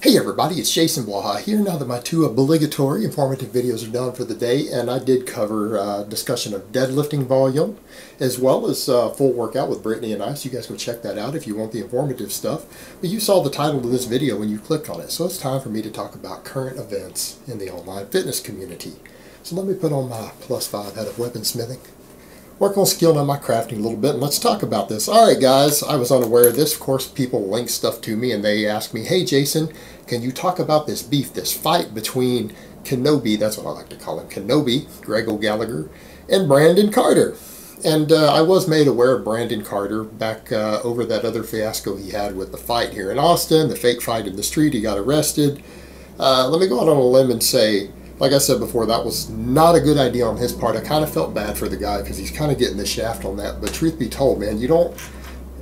Hey everybody, it's Jason Blaha here. Now that my two obligatory informative videos are done for the day, and I did cover discussion of deadlifting volume as well as full workout with Brittany and I, so you guys go check that out if you want the informative stuff. But you saw the title of this video when you clicked on it, so it's time for me to talk about current events in the online fitness community. So let me put on my +5 head of weaponsmithing. Work on skilling on my crafting a little bit, and let's talk about this. Alright guys, I was unaware of this. Of course, people link stuff to me and they ask me, hey Jason, can you talk about this beef, this fight between Kinobody, that's what I like to call him, Kinobody, Greg O'Gallagher, and Brandon Carter. And I was made aware of Brandon Carter back over that other fiasco he had with the fight here in Austin, the fake fight in the street. He got arrested. Let me go out on a limb and say, like I said before, that was not a good idea on his part. I kind of felt bad for the guy because he's kind of getting the shaft on that. But truth be told, man, you don't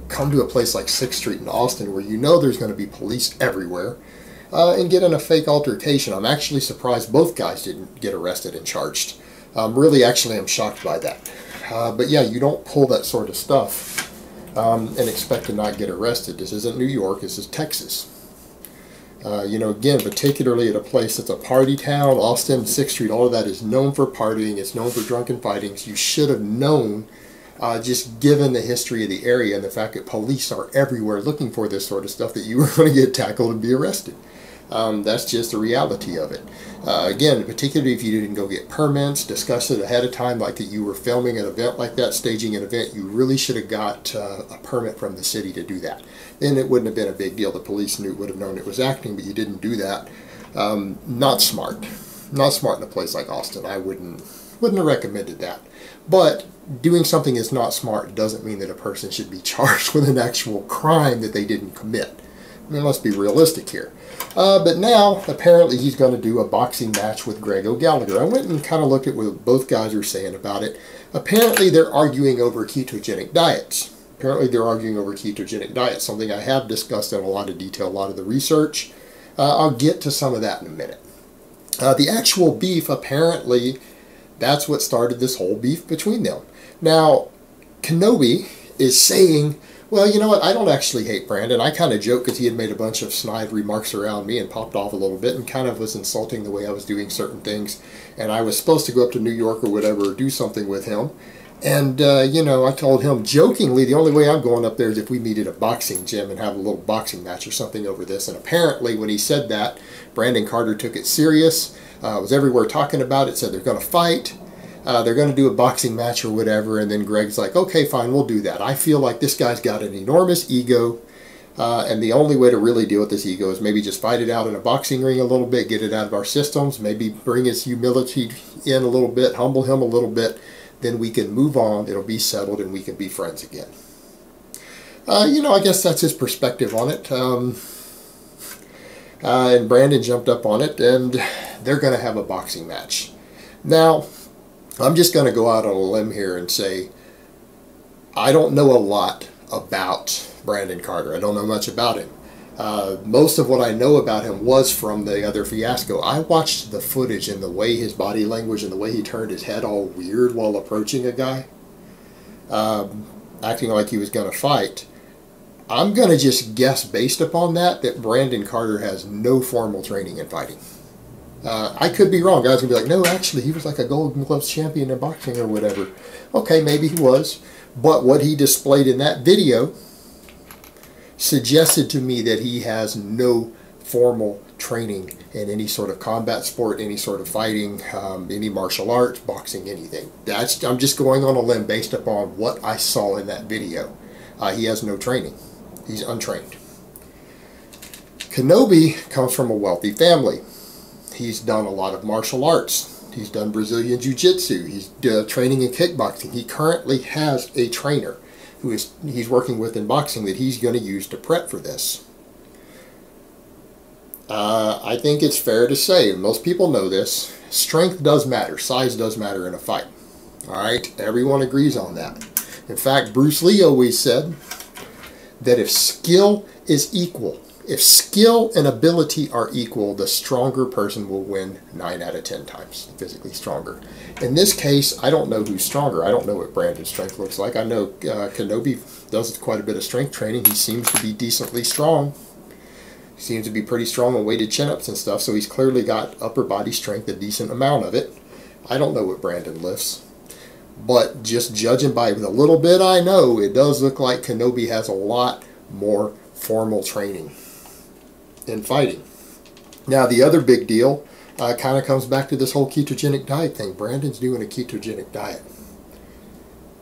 come to a place like 6th Street in Austin where you know there's going to be police everywhere and get in a fake altercation. I'm actually surprised both guys didn't get arrested and charged. Really, actually, I'm shocked by that. But yeah, you don't pull that sort of stuff and expect to not get arrested. This isn't New York. This is Texas. You know, again, particularly at a place that's a party town, Austin, 6th Street, all of that is known for partying. It's known for drunken fightings. You should have known, just given the history of the area and the fact that police are everywhere looking for this sort of stuff, that you were going to get tackled and be arrested. That's just the reality of it. Again, particularly if you didn't go get permits, discuss it ahead of time, like that you were filming an event like that, staging an event, you really should have got a permit from the city to do that. Then it wouldn't have been a big deal. The police would have known it was acting, but you didn't do that. Not smart. Not smart in a place like Austin. I wouldn't have recommended that. But doing something that's not smart doesn't mean that a person should be charged with an actual crime that they didn't commit. I mean, let's be realistic here. But now, apparently, he's going to do a boxing match with Greg O'Gallagher. I went and kind of looked at what both guys are saying about it. Apparently, they're arguing over ketogenic diets. Something I have discussed in a lot of detail, a lot of the research. I'll get to some of that in a minute. The actual beef, apparently, that's what started this whole beef between them. Now, Kinobody is saying, well, you know what, I don't actually hate Brandon. I kind of joked because he had made a bunch of snide remarks around me and popped off a little bit and kind of was insulting the way I was doing certain things. And I was supposed to go up to New York or whatever, or do something with him. And, you know, I told him jokingly, the only way I'm going up there is if we meet at a boxing gym and have a little boxing match or something over this. And apparently when he said that, Brandon Carter took it serious, was everywhere talking about it, said they're going to fight. They're going to do a boxing match or whatever, and then Greg's like, okay, fine, we'll do that. I feel like this guy's got an enormous ego, and the only way to really deal with this ego is maybe just fight it out in a boxing ring a little bit, get it out of our systems, maybe bring his humility in a little bit, humble him a little bit, then we can move on, it'll be settled, and we can be friends again. You know, I guess that's his perspective on it. And Brandon jumped up on it, and they're going to have a boxing match. Now, I'm just going to go out on a limb here and say I don't know a lot about Brandon Carter. I don't know much about him. Most of what I know about him was from the other fiasco. I watched the footage and the way his body language and the way he turned his head all weird while approaching a guy, acting like he was going to fight. I'm going to just guess based upon that Brandon Carter has no formal training in fighting. I could be wrong. Guys will be like, no, actually, he was like a Golden Gloves champion in boxing or whatever. Okay, maybe he was. But what he displayed in that video suggested to me that he has no formal training in any sort of combat sport, any sort of fighting, any martial arts, boxing, anything. I'm just going on a limb based upon what I saw in that video. He has no training. He's untrained. Kinobody comes from a wealthy family. He's done a lot of martial arts. He's done Brazilian Jiu-Jitsu. He's training in kickboxing. He currently has a trainer who he's working with in boxing that he's going to use to prep for this. I think it's fair to say, and most people know this, strength does matter. Size does matter in a fight. All right? Everyone agrees on that. In fact, Bruce Lee always said that if skill is equal, if skill and ability are equal, the stronger person will win 9 out of 10 times, physically stronger. In this case, I don't know who's stronger. I don't know what Brandon's strength looks like. I know Kinobody does quite a bit of strength training. He seems to be decently strong. He seems to be pretty strong on weighted chin-ups and stuff, so he's clearly got upper body strength, a decent amount of it. I don't know what Brandon lifts, but just judging by the little bit I know, it does look like Kinobody has a lot more formal training in fighting. Now, the other big deal kind of comes back to this whole ketogenic diet thing. Brandon's doing a ketogenic diet.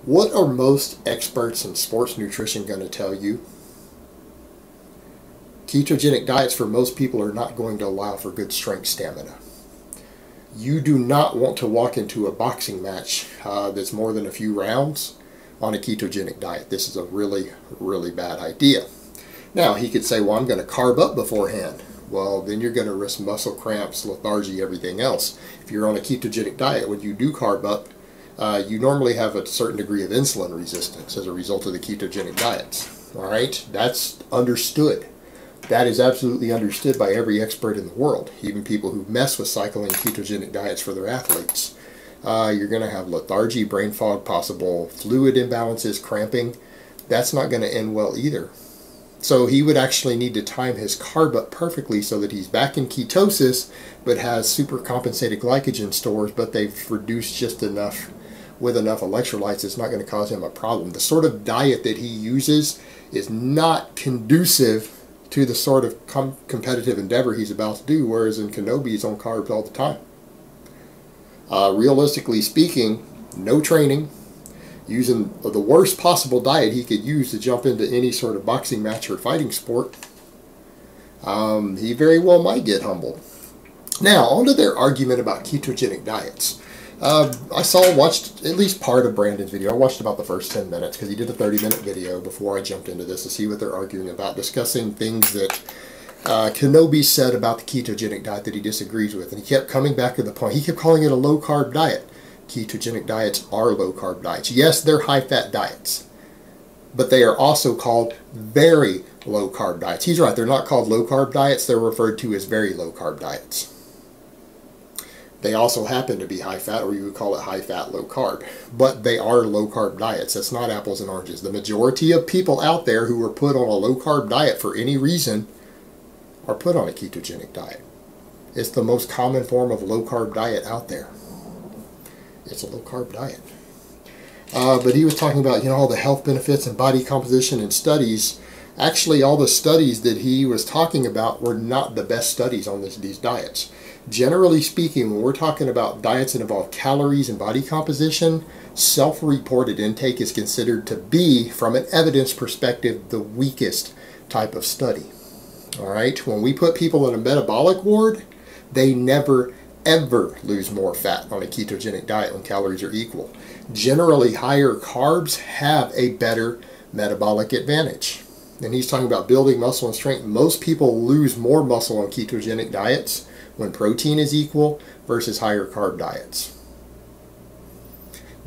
What are most experts in sports nutrition going to tell you? Ketogenic diets for most people are not going to allow for good strength stamina. You do not want to walk into a boxing match that's more than a few rounds on a ketogenic diet. This is a really, really bad idea. Now, he could say, well, I'm going to carb up beforehand. Well, then you're going to risk muscle cramps, lethargy, everything else. If you're on a ketogenic diet, when you do carb up, you normally have a certain degree of insulin resistance as a result of the ketogenic diets. All right? That's understood. That is absolutely understood by every expert in the world, even people who mess with cycling ketogenic diets for their athletes. You're going to have lethargy, brain fog, possible fluid imbalances, cramping. That's not going to end well either. So he would actually need to time his carb up perfectly so that he's back in ketosis, but has super compensated glycogen stores, but they've reduced just enough with enough electrolytes. It's not going to cause him a problem. The sort of diet that he uses is not conducive to the sort of competitive endeavor he's about to do, whereas in Kinobody he's on carbs all the time. Realistically speaking, no training, using the worst possible diet he could use to jump into any sort of boxing match or fighting sport, he very well might get humbled. Now, on to their argument about ketogenic diets. I watched at least part of Brandon's video. I watched about the first 10 minutes because he did a 30-minute video before I jumped into this to see what they're arguing about, discussing things that Kinobody said about the ketogenic diet that he disagrees with. And he kept coming back to the point. He kept calling it a low-carb diet. Ketogenic diets are low-carb diets. Yes, they're high-fat diets, but they are also called very low-carb diets. He's right. They're not called low-carb diets. They're referred to as very low-carb diets. They also happen to be high-fat, or you would call it high-fat, low-carb. But they are low-carb diets. That's not apples and oranges. The majority of people out there who are put on a low-carb diet for any reason are put on a ketogenic diet. It's the most common form of low-carb diet out there. It's a low-carb diet. But he was talking about, all the health benefits and body composition and studies. Actually, all the studies that he was talking about were not the best studies on these diets. Generally speaking, when we're talking about diets that involve calories and body composition, self-reported intake is considered to be, from an evidence perspective, the weakest type of study. All right? When we put people in a metabolic ward, they never, ever lose more fat on a ketogenic diet when calories are equal. Generally, higher carbs have a better metabolic advantage. And he's talking about building muscle and strength. Most people lose more muscle on ketogenic diets when protein is equal versus higher carb diets.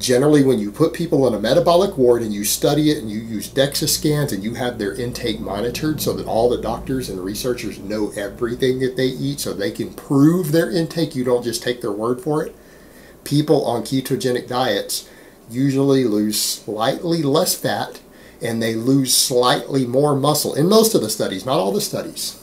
Generally, when you put people in a metabolic ward and you study it and you use DEXA scans and you have their intake monitored so that all the doctors and researchers know everything that they eat so they can prove their intake, you don't just take their word for it. People on ketogenic diets usually lose slightly less fat and they lose slightly more muscle in most of the studies, not all the studies.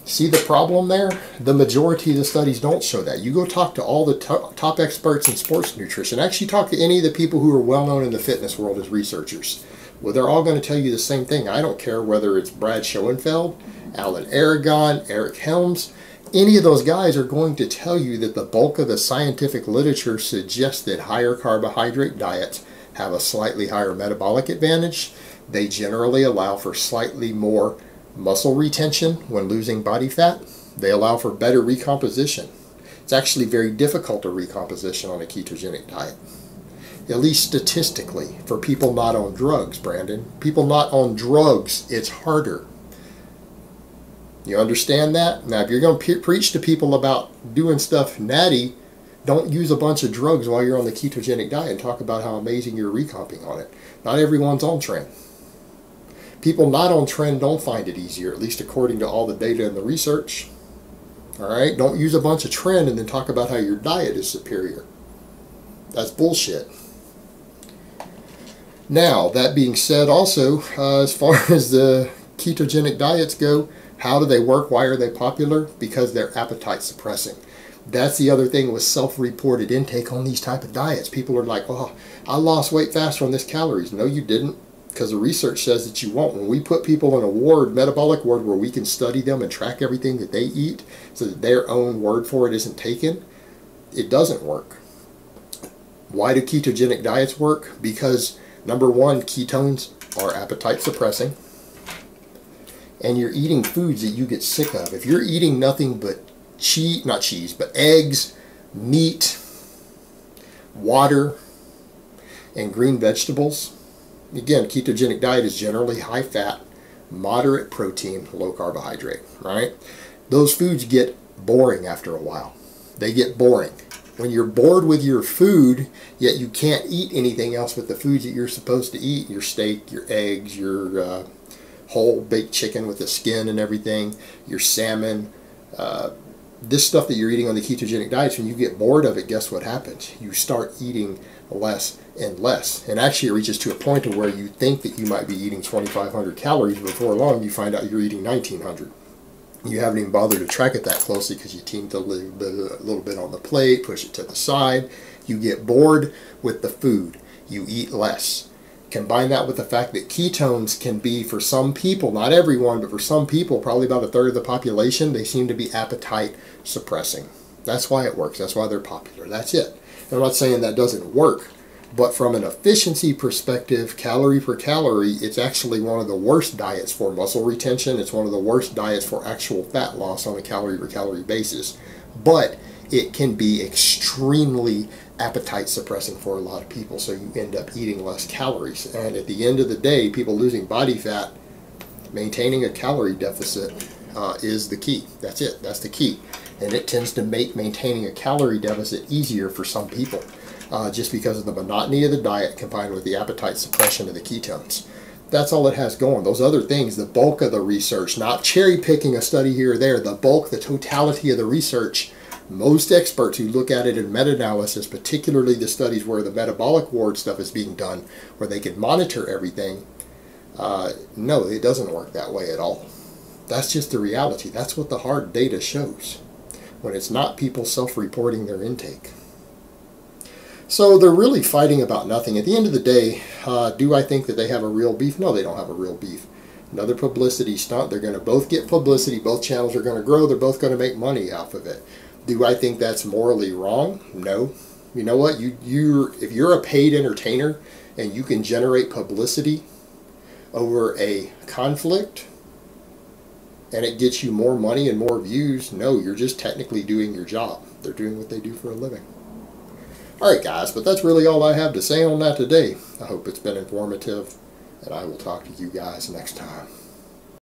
See the problem there? The majority of the studies don't show that. You go talk to all the top experts in sports nutrition. Actually talk to any of the people who are well known in the fitness world as researchers. Well, they're all going to tell you the same thing. I don't care whether it's Brad Schoenfeld, Alan Aragon, Eric Helms. Any of those guys are going to tell you that the bulk of the scientific literature suggests that higher carbohydrate diets have a slightly higher metabolic advantage. They generally allow for slightly more muscle retention when losing body fat. They allow for better recomposition. It's actually very difficult to recomposition on a ketogenic diet, at least statistically, for people not on drugs, Brandon. People not on drugs, it's harder. You understand that? Now, if you're going to preach to people about doing stuff natty, don't use a bunch of drugs while you're on the ketogenic diet and talk about how amazing you're recomping on it. Not everyone's on trend. People not on trend don't find it easier, at least according to all the data and the research. All right? Don't use a bunch of trend and then talk about how your diet is superior. That's bullshit. Now, that being said also, as far as the ketogenic diets go, how do they work? Why are they popular? Because they're appetite suppressing. That's the other thing with self-reported intake on these type of diets. People are like, oh, I lost weight faster on this calories. No, you didn't, because the research says that you won't. When we put people in a ward, metabolic ward, where we can study them and track everything that they eat so that their own word for it isn't taken, it doesn't work. Why do ketogenic diets work? Because, number one, ketones are appetite suppressing, and you're eating foods that you get sick of. If you're eating nothing but eggs, meat, water, and green vegetables, again, ketogenic diet is generally high fat, moderate protein, low carbohydrate, right? Those foods get boring after a while. They get boring. When you're bored with your food, yet you can't eat anything else but the foods that you're supposed to eat, your steak, your eggs, your whole baked chicken with the skin and everything, your salmon, this stuff that you're eating on the ketogenic diets, when you get bored of it, guess what happens? You start eating less and less. And actually it reaches to a point to where you think that you might be eating 2,500 calories. Before long, you find out you're eating 1,900. You haven't even bothered to track it that closely because you teamed a little bit on the plate, push it to the side. You get bored with the food. You eat less. Combine that with the fact that ketones can be, for some people, not everyone, but for some people, probably about a third of the population, they seem to be appetite suppressing. That's why it works. That's why they're popular. That's it. And I'm not saying that doesn't work, but from an efficiency perspective, calorie per calorie, it's actually one of the worst diets for muscle retention. It's one of the worst diets for actual fat loss on a calorie per calorie basis. But it can be extremely appetite suppressing for a lot of people, so you end up eating less calories. And at the end of the day, people losing body fat, maintaining a calorie deficit is the key. That's it. That's the key. And it tends to make maintaining a calorie deficit easier for some people, just because of the monotony of the diet combined with the appetite suppression of the ketones. That's all it has going. Those other things, the bulk of the research, not cherry picking a study here or there, the bulk, the totality of the research, most experts who look at it in meta-analysis, particularly the studies where the metabolic ward stuff is being done, where they can monitor everything, no, it doesn't work that way at all. That's just the reality. That's what the hard data shows, when it's not people self-reporting their intake. So they're really fighting about nothing. At the end of the day, do I think that they have a real beef? No, they don't have a real beef. Another publicity stunt. They're going to both get publicity. Both channels are going to grow. They're both going to make money off of it. Do I think that's morally wrong? No. You know what? If you're a paid entertainer and you can generate publicity over a conflict and it gets you more money and more views, no, you're just technically doing your job. They're doing what they do for a living. Alright guys, but that's really all I have to say on that today. I hope it's been informative, and I will talk to you guys next time.